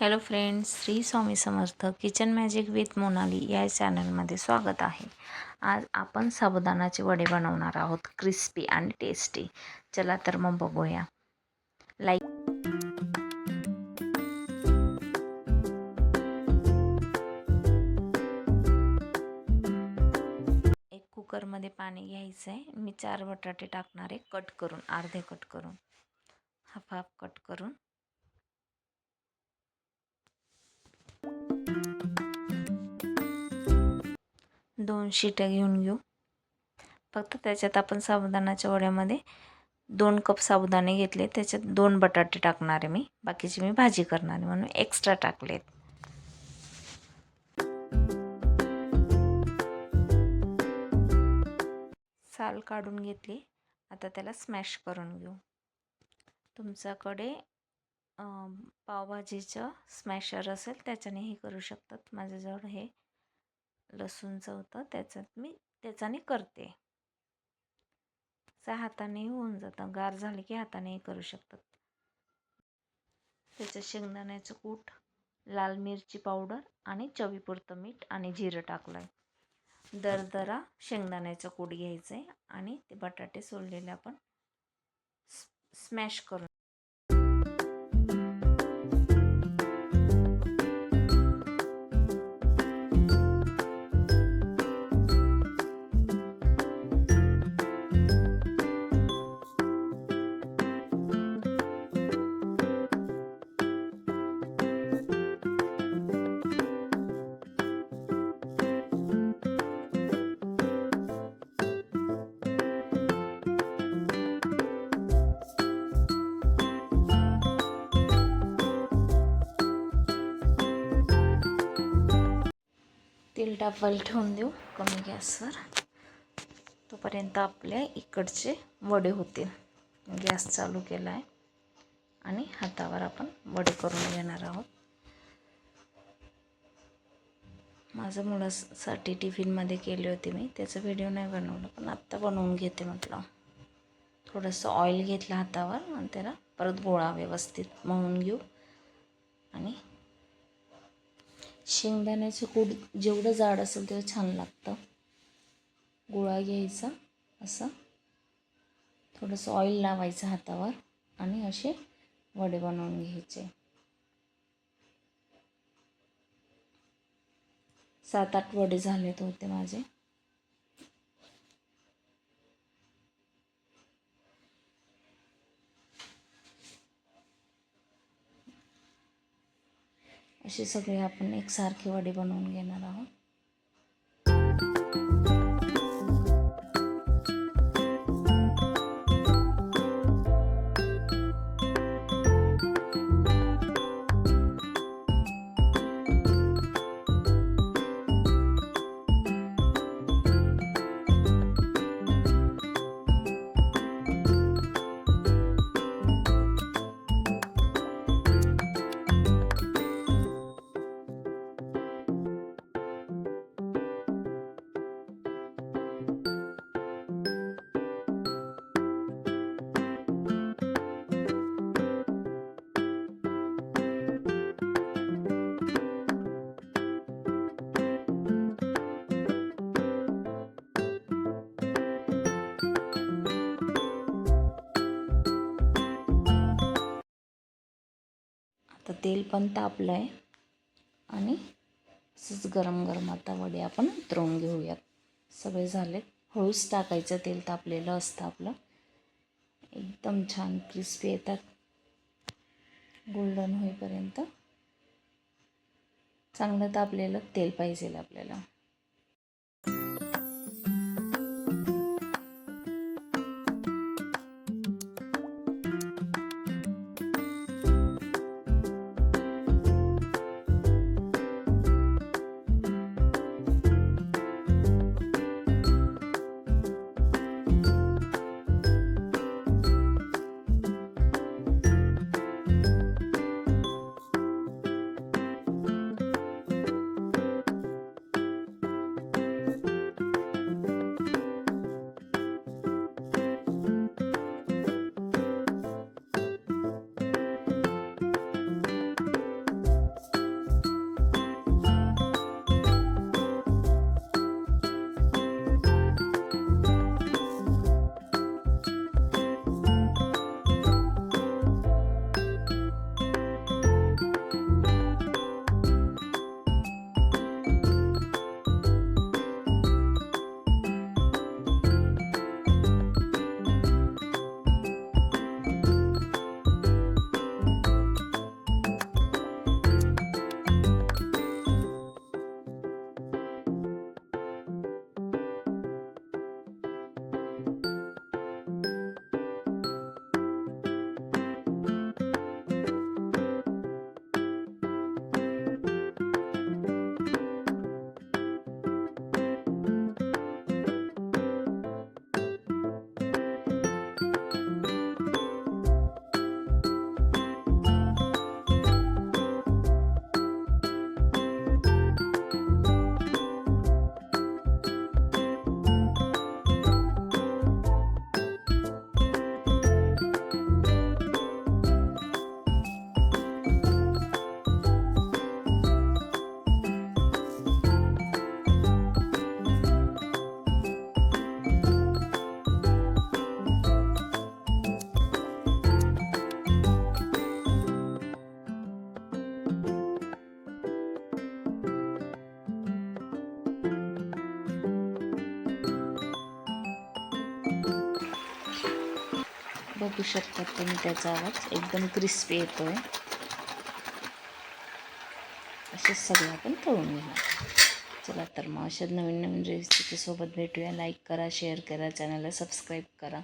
Hello friends, Shri Swami Samarth kitchen magic with Monali या चॅनलमध्ये स्वागत आहे. आज आपण साबुदाणाचे वडे बनवणार आहोत, क्रिस्पी आणि टेस्टी. चला तर मग बघूया. एक कुकरमध्ये पाणी घ्यायचं आहे. मी 4 बटाटे टाकणार आहे, कट करून, अर्धे कट करून, हाफ हाफ कट करून. दोन शिट्या घेऊन घेऊ. फक्त त्याच्यात आपण साबुदाणाच्या वड्यामध्ये 2 कप साबुदाणे घेतले, त्याच्यात 2 बटाटे टाकणार आहे मी. बाकीची मी भाजी करणार आहे म्हणून एक्स्ट्रा टाकलेत. साल काढून घेतली. आता त्याला स्मॅश करून घेऊ. तुमच्याकडे पावभाजीचं स्मॅशर असेल त्याच्यानेही करू शकतात. माझ्याजवळ हे लसूणचं होतं, त्याच्याने करते. हाताने होऊन जातं, गार झाले की हातानेही करू शकतात. त्याच्यात शेंगदाण्याचं कूट, लाल मिरची पावडर आणि चवीपुरतं मीठ आणि जिरं टाकलं आहे. दरदरा शेंगदाण्याचं कूट घ्यायचं आहे आणि ते बटाटे सोललेले आपण स्मॅश करून. तेल तापवायला ठेवून देऊ कमी गॅसवर. तोपर्यंत आपले इकडचे वडे होतील. गॅस चालू केला आहे आणि हातावर आपण वडे करून घेणार आहोत. माझं मुलासाठी टिफिनमध्ये केले होते मी, त्याचा व्हिडिओ नाही बनवला, पण आत्ता बनवून घेते म्हटलं. थोडंसं ऑइल घेतलं हातावर आणि त्याला परत गोळा व्यवस्थित मळून घेऊ. आणि शेंगदाण्याचं कूट जेवढं जाड असेल तेवढं छान लागतं. गोळा घ्यायचा, असं थोडंसं ऑइल लावायचं हातावर आणि असे वडे बनवून घ्यायचे. 7-8 वडे झालेत होते माझे. असे सगळे आपण एकसारखे वडे बनवून घेणार आहोत. आता तेल पण तापलं आहे आणि असंच गरम गरम आता वडे आपण उतरवून घेऊयात. सगळे झालेत. हळूच टाकायचं, तेल तापलेलं असतं आपलं. एकदम छान क्रिस्पी येतात, गोल्डन होईपर्यंत. चांगलं तापलेलं तेल पाहिजे आपल्याला. बघू शकतात तुम्ही त्याचा आवाज एकदम क्रिस्पी येतो आहे. असे सगळं आपण तळून घेणार. चला तर मग अशा नवीन नवीन रेसिपीसोबत भेटूया. लाईक करा, शेअर करा, चॅनलला सबस्क्राईब करा.